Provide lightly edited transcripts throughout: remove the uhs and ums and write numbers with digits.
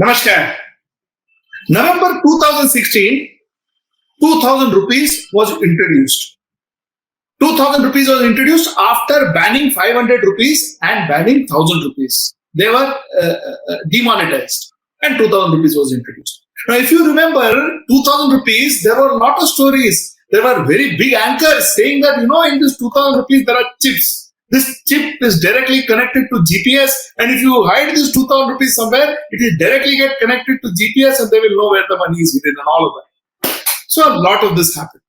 Namaskar. November 2016, 2000 rupees was introduced. 2000 rupees was introduced after banning 500 rupees and banning 1000 rupees. They were demonetized and 2000 rupees was introduced. Now, if you remember 2000 rupees, there were a lot of stories. There were very big anchors saying that, in this 2000 rupees, there are chips. This chip is directly connected to GPS, and if you hide this 2000 rupees somewhere, it will directly get connected to GPS and they will know where the money is hidden and all of that. So a lot of this happened.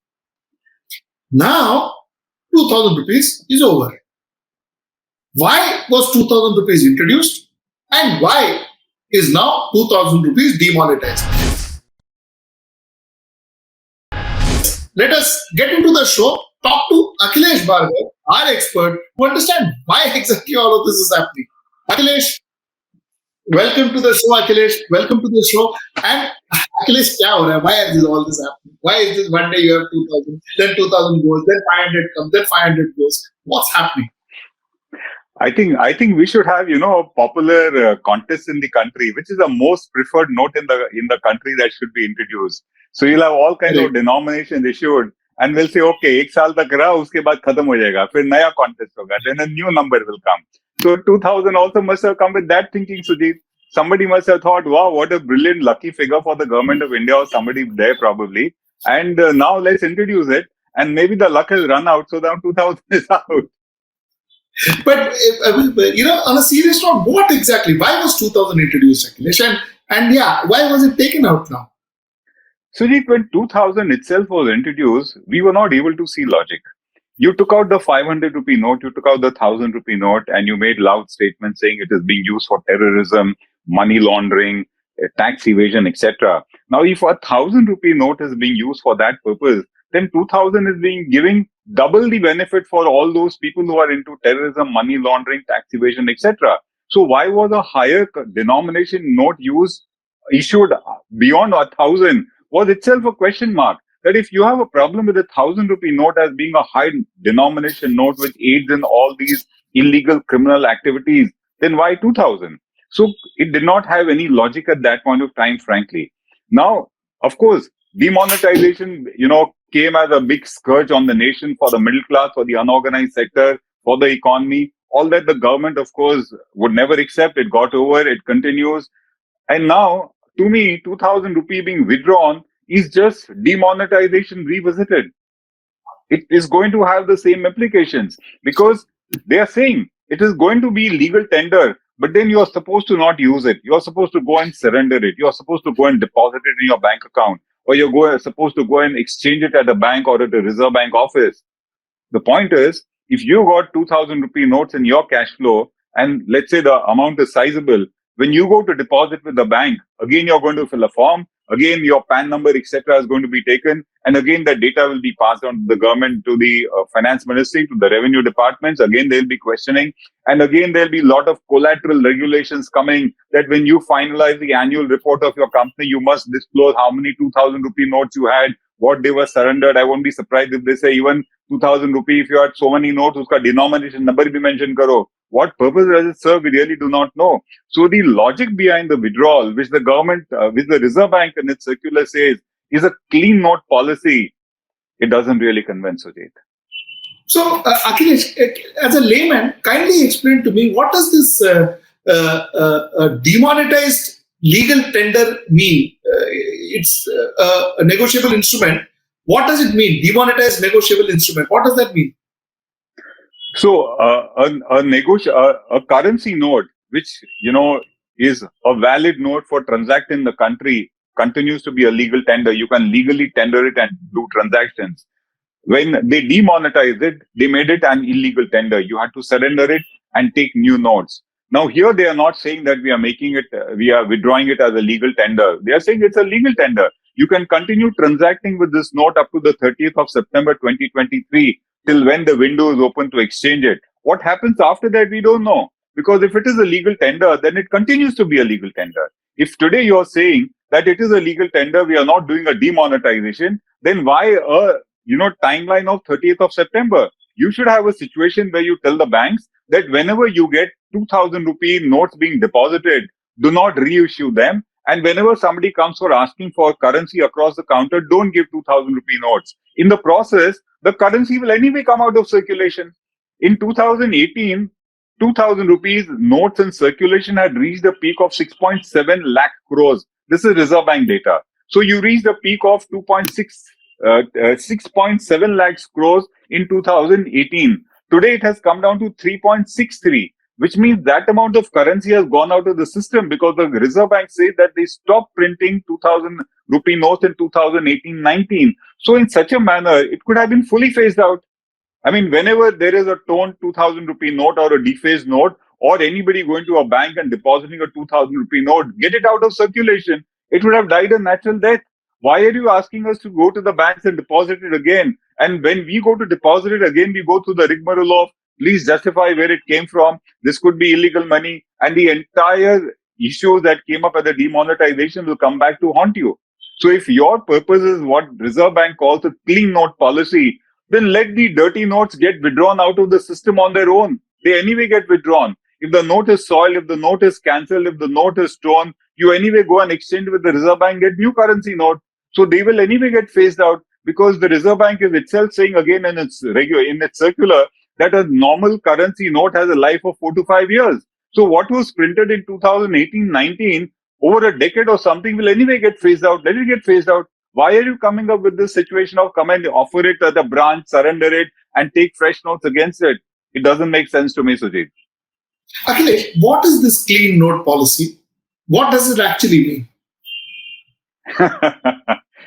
Now, 2000 rupees is over. Why was 2000 rupees introduced and why is now 2000 rupees demonetized? Let us get into the show, talk to Akhilesh Bhargav, our expert, to understand why exactly all of this is happening. Akhilesh, welcome to the show, Akhilesh. Welcome to the show. And Akhilesh, why is all this happening? Why is this one day you have 2000, then 2000 goes, then 500 comes, then 500 goes? What's happening? I think we should have, a popular contest in the country, which is the most preferred note in the country that should be introduced. So you'll have all kinds of denominations issued, and we'll say, okay, एक साल तक रहा, उसके बाद खत्म हो जाएगा, फिर नया contest होगा, then a new number will come. So 2000 also must have come with that thinking, Sujit. Somebody must have thought, wow, what a brilliant lucky figure for the government of India, or somebody there probably. And now let's introduce it, and maybe the luck has run out, so now 2000 is out. But, on a serious note, what exactly? Why was 2000 introduced, Akhilesh? And why was it taken out now? Sujit, when 2000 itself was introduced, we were not able to see logic. You took out the 500 rupee note, you took out the 1000 rupee note, and you made loud statements saying it is being used for terrorism, money laundering, tax evasion, etc. Now, if a 1000 rupee note is being used for that purpose, then 2000 is being giving double the benefit for all those people who are into terrorism, money laundering, tax evasion, etc. So why was a higher denomination note issued beyond 1000 was itself a question mark? That if you have a problem with a 1000 rupee note as being a high denomination note which aids in all these illegal criminal activities, then why 2000? So it did not have any logic at that point of time, frankly. Now, of course, demonetization, came as a big scourge on the nation, for the middle class, for the unorganized sector, for the economy. All that the government, of course, would never accept. It got over, it continues. And now, to me, 2000 rupee being withdrawn is just demonetization revisited. It is going to have the same implications because they are saying it is going to be legal tender, but then you are supposed to not use it. You are supposed to go and surrender it. You are supposed to go and deposit it in your bank account, or you're supposed to go and exchange it at a bank or at a Reserve Bank office. The point is, if you got 2000 rupee notes in your cash flow, and let's say the amount is sizable, when you go to deposit with the bank, again, you're going to fill a form. Again, your PAN number, etc., is going to be taken. And again, that data will be passed on to the government, to the finance ministry, to the revenue departments. Again, they'll be questioning. And again, there'll be a lot of collateral regulations coming that when you finalize the annual report of your company, you must disclose how many 2000 rupee notes you had, what they were surrendered. I won't be surprised if they say even 2000 rupee, if you had so many notes, uska denomination number bhi mention karo. What purpose does it serve? We really do not know. So the logic behind the withdrawal, which the government, which the Reserve Bank in its circular says is a clean note policy, it doesn't really convince Sujit. So, Akhilesh, as a layman, kindly explain to me, what does this demonetized legal tender mean? It's a negotiable instrument. What does it mean? Demonetized negotiable instrument. What does that mean? So a currency note, which is a valid note for transacting in the country, continues to be a legal tender. You can legally tender it and do transactions. When they demonetized it, they made it an illegal tender. You had to surrender it and take new notes. Now here they are not saying that we are withdrawing it as a legal tender. They are saying it's a legal tender. You can continue transacting with this note up to the 30th of September 2023 till when the window is open to exchange it. What happens after that, we don't know. Because if it is a legal tender, then it continues to be a legal tender. If today you are saying that it is a legal tender, we are not doing a demonetization, then why a timeline of 30th of September? You should have a situation where you tell the banks that whenever you get 2000 rupee notes being deposited, do not reissue them And whenever somebody comes for asking for currency across the counter, don't give 2000 rupee notes. In the process, the currency will anyway come out of circulation. In 2018, 2000 rupees notes in circulation had reached a peak of 6.7 lakh crores. This is Reserve Bank data. So you reached a peak of 6.7 lakhs crores in 2018. Today it has come down to 3.63, which means that amount of currency has gone out of the system because the Reserve Bank says that they stopped printing 2000 rupee notes in 2018-19. So in such a manner, it could have been fully phased out. I mean, whenever there is a torn 2000 rupee note or a defaced note, or anybody going to a bank and depositing a 2000 rupee note, get it out of circulation. It would have died a natural death. Why are you asking us to go to the banks and deposit it again? And when we go to deposit it again, we go through the rigmarole of please justify where it came from. This could be illegal money. And the entire issues that came up at the demonetization will come back to haunt you. So if your purpose is what Reserve Bank calls a clean note policy, then let the dirty notes get withdrawn out of the system on their own. They anyway get withdrawn. If the note is soiled, if the note is cancelled, if the note is torn, you anyway go and exchange with the Reserve Bank, get new currency note. So they will anyway get phased out because the Reserve Bank is itself saying again in its circular that a normal currency note has a life of 4 to 5 years. So what was printed in 2018-19 over a decade or something will anyway get phased out. Let it get phased out. Why are you coming up with this situation of come and offer it at the branch, surrender it, and take fresh notes against it? It doesn't make sense to me, Sujit. Akhilesh, what is this clean note policy? What does it actually mean?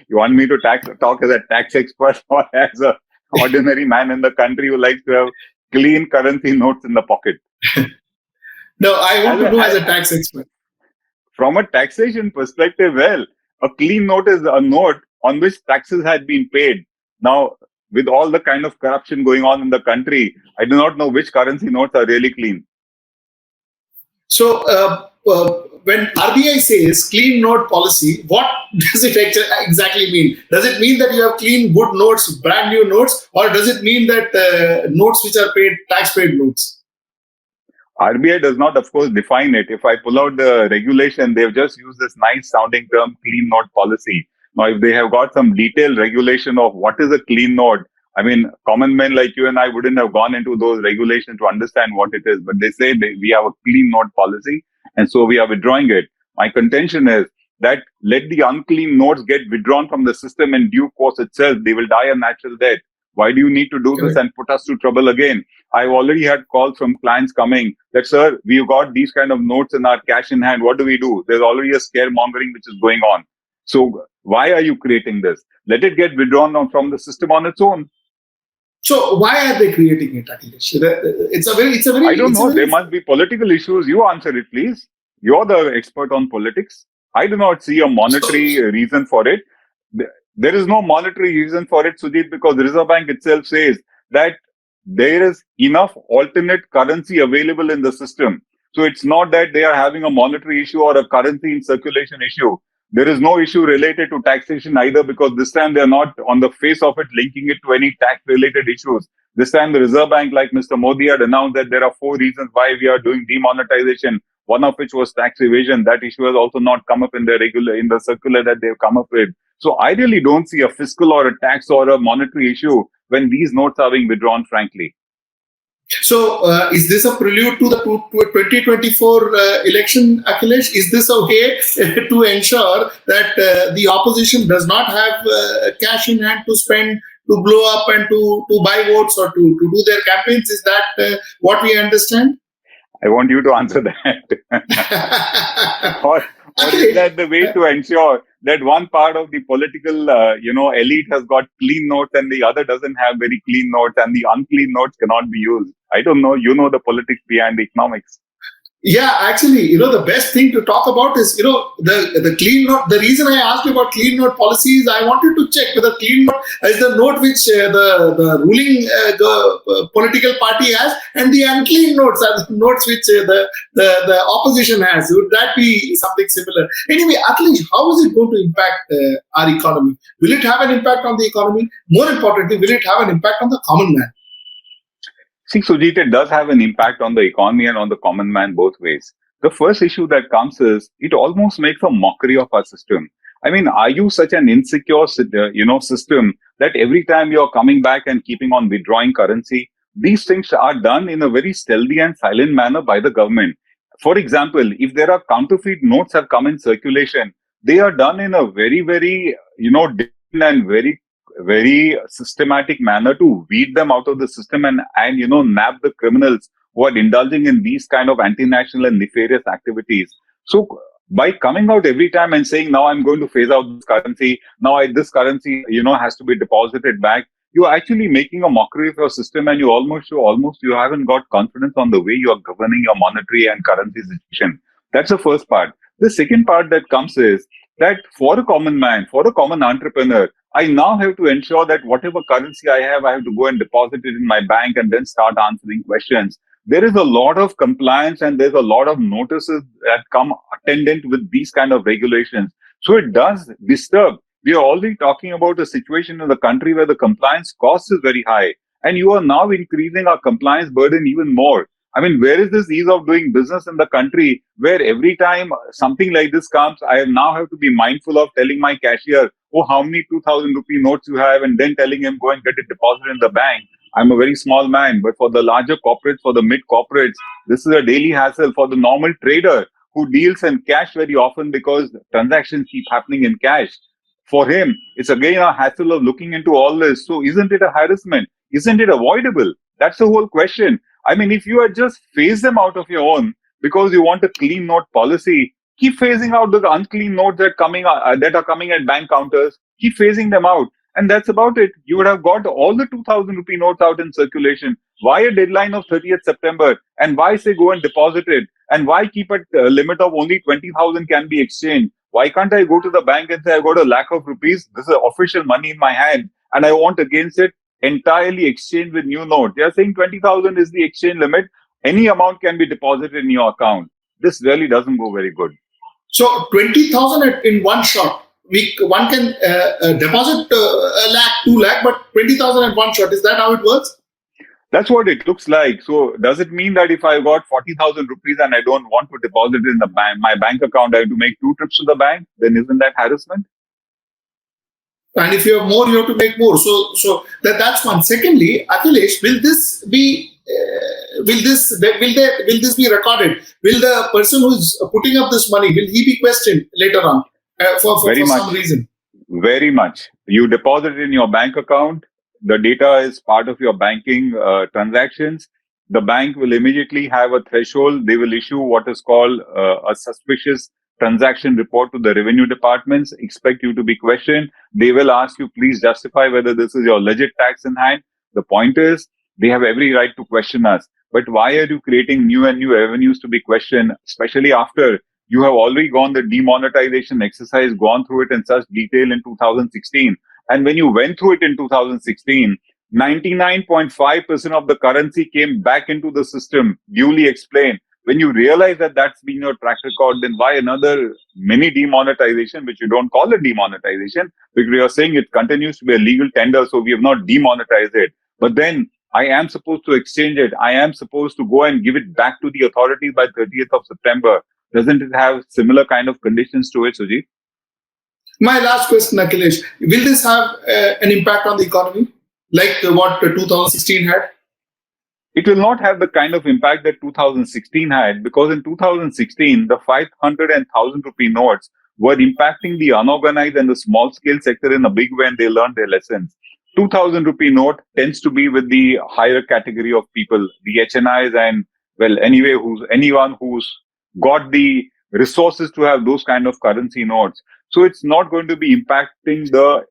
You want me to talk as a tax expert or as an ordinary man in the country who likes to have clean currency notes in the pocket? No, I want to know as a tax expert. From a taxation perspective, well, a clean note is a note on which taxes had been paid. Now, with all the kind of corruption going on in the country, I do not know which currency notes are really clean. So, when RBI says clean note policy, what does it exactly mean? Does it mean that you have clean, good notes, brand new notes, or does it mean that notes which are paid, tax-paid notes? RBI does not, of course, define it. If I pull out the regulation, they've just used this nice sounding term, clean note policy. Now, if they have got some detailed regulation of what is a clean note, I mean, common men like you and I wouldn't have gone into those regulations to understand what it is. But they say we have a clean note policy, and so we are withdrawing it. My contention is that let the unclean notes get withdrawn from the system in due course itself. They will die a natural death. Why do you need to do this and put us to trouble again? I've already had calls from clients coming that, sir, we've got these kind of notes in our cash in hand. What do we do? There's already a scaremongering which is going on. So why are you creating this? Let it get withdrawn from the system on its own. So why are they creating it, Akhilesh? It's a very. I don't know. There must be political issues. You answer it, please. You're the expert on politics. I do not see a monetary reason for it. There is no monetary reason for it, Sujit, because the Reserve Bank itself says that there is enough alternate currency available in the system. So it's not that they are having a monetary issue or a currency in circulation issue. There is no issue related to taxation either, because this time they are not on the face of it linking it to any tax related issues. This time the Reserve Bank, like Mr. Modi, had announced that there are 4 reasons why we are doing demonetization, one of which was tax evasion. That issue has also not come up in the circular that they've come up with. So I really don't see a fiscal or a tax or a monetary issue when these notes are being withdrawn, frankly. So is this a prelude to the 2024 election, Akhilesh? Is this a way to ensure that the opposition does not have cash in hand to spend, to blow up and to buy votes or to do their campaigns? Is that what we understand? I want you to answer that. or is that the way to ensure that one part of the political, elite has got clean notes and the other doesn't have very clean notes, and the unclean notes cannot be used? I don't know. You know the politics behind the economics. Yeah, actually, the best thing to talk about is, the clean note. The reason I asked you about clean note policy is I wanted to check whether clean note is the note which the ruling political party has, and the unclean notes are the notes which the opposition has. Would that be something similar? Anyway, at least how is it going to impact our economy? Will it have an impact on the economy? More importantly, will it have an impact on the common man? See, Sujit, it does have an impact on the economy and on the common man both ways. The first issue that comes is it almost makes a mockery of our system. I mean, are you such an insecure, system that every time you're coming back and keeping on withdrawing currency, these things are done in a very stealthy and silent manner by the government. For example, if there are counterfeit notes have come in circulation, they are done in a very, very, and very, very systematic manner to weed them out of the system and nab the criminals who are indulging in these kind of anti-national and nefarious activities. So by coming out every time and saying, now I'm going to phase out this currency, this currency, has to be deposited back, you're actually making a mockery of your system, and you haven't got confidence on the way you are governing your monetary and currency situation. That's the first part. The second part that comes is that for a common man, for a common entrepreneur, I now have to ensure that whatever currency I have to go and deposit it in my bank and then start answering questions. There is a lot of compliance and there's a lot of notices that come attendant with these kind of regulations. So it does disturb. We are already talking about a situation in the country where the compliance cost is very high, and you are now increasing our compliance burden even more. I mean, where is this ease of doing business in the country where every time something like this comes, I now have to be mindful of telling my cashier, oh, how many 2,000 rupee notes you have, and then telling him, go and get it deposited in the bank. I'm a very small man, but for the larger corporates, for the mid corporates, this is a daily hassle. For the normal trader who deals in cash very often because transactions keep happening in cash, for him, it's again a hassle of looking into all this. So isn't it a harassment? Isn't it avoidable? That's the whole question. I mean, if you had just phased them out of your own because you want a clean note policy, keep phasing out the unclean notes that are coming at bank counters. Keep phasing them out. And that's about it. You would have got all the 2,000 rupee notes out in circulation. Why a deadline of 30th September? And why say go and deposit it? And why keep a limit of only 20,000 can be exchanged? Why can't I go to the bank and say, I've got 100,000 rupees. This is official money in my hand, and I want against it entirely exchange with new note. They are saying 20,000 is the exchange limit. Any amount can be deposited in your account. This really doesn't go very good. So 20,000 in one shot. One can deposit 1,00,000, 2,00,000, but 20,000 at one shot. Is that how it works? That's what it looks like. So does it mean that if I got 40,000 rupees and I don't want to deposit it in my bank account, I have to make 2 trips to the bank? Then isn't that harassment? And if you have more, you have to make more. So that's one. Secondly, Akhilesh, will this be recorded? Will the person who's putting up this money, will he be questioned later on for some reason? Very much. You deposit it in your bank account. The data is part of your banking transactions. The bank will immediately have a threshold. They will issue what is called a suspicious transaction report to the revenue departments, expect you to be questioned. They will ask you, please justify whether this is your legit tax in hand. The point is, they have every right to question us. But why are you creating new and new avenues to be questioned, especially after you have already gone the demonetization exercise, gone through it in such detail in 2016. And when you went through it in 2016, 99.5% of the currency came back into the system, duly explained. When you realize that that's been your track record, then why another mini demonetization, which you don't call a demonetization, because you're saying it continues to be a legal tender, so we have not demonetized it. But then I am supposed to exchange it. I am supposed to go and give it back to the authorities by 30th of September. Doesn't it have similar kind of conditions to it, Sujit? My last question, Akhilesh, will this have an impact on the economy like what 2016 had? It will not have the kind of impact that 2016 had, because in 2016, the 500 and 1,000 rupee notes were impacting the unorganized and the small scale sector in a big way, and they learned their lessons. 2,000 rupee note tends to be with the higher category of people, the HNIs, and anyone who's got the resources to have those kind of currency notes. So it's not going to be impacting the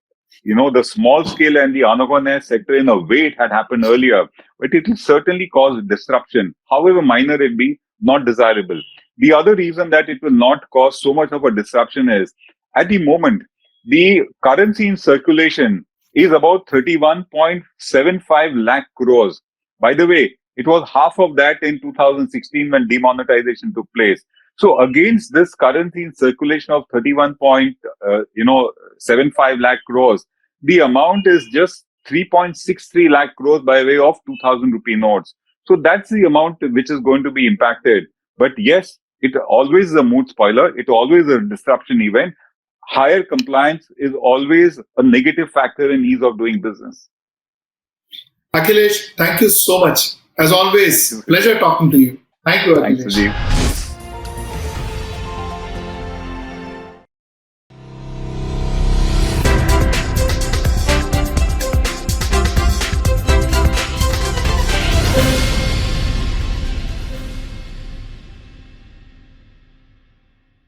small scale and the unorganized sector in a way it had happened earlier, but it will certainly cause disruption, however minor it be, not desirable. The other reason that it will not cause so much of a disruption is, at the moment, the currency in circulation is about 31.75 lakh crores. By the way, it was half of that in 2016 when demonetization took place. So against this currency in circulation of 31.75 lakh crores, the amount is just 3.63 lakh crores by way of 2,000 rupee notes. So that's the amount which is going to be impacted. But yes, it always is a mood spoiler. It always is a disruption event. Higher compliance is always a negative factor in ease of doing business. Akhilesh, thank you so much. As always, pleasure talking to you. Thank you, Akhilesh. Thanks, Sujeet.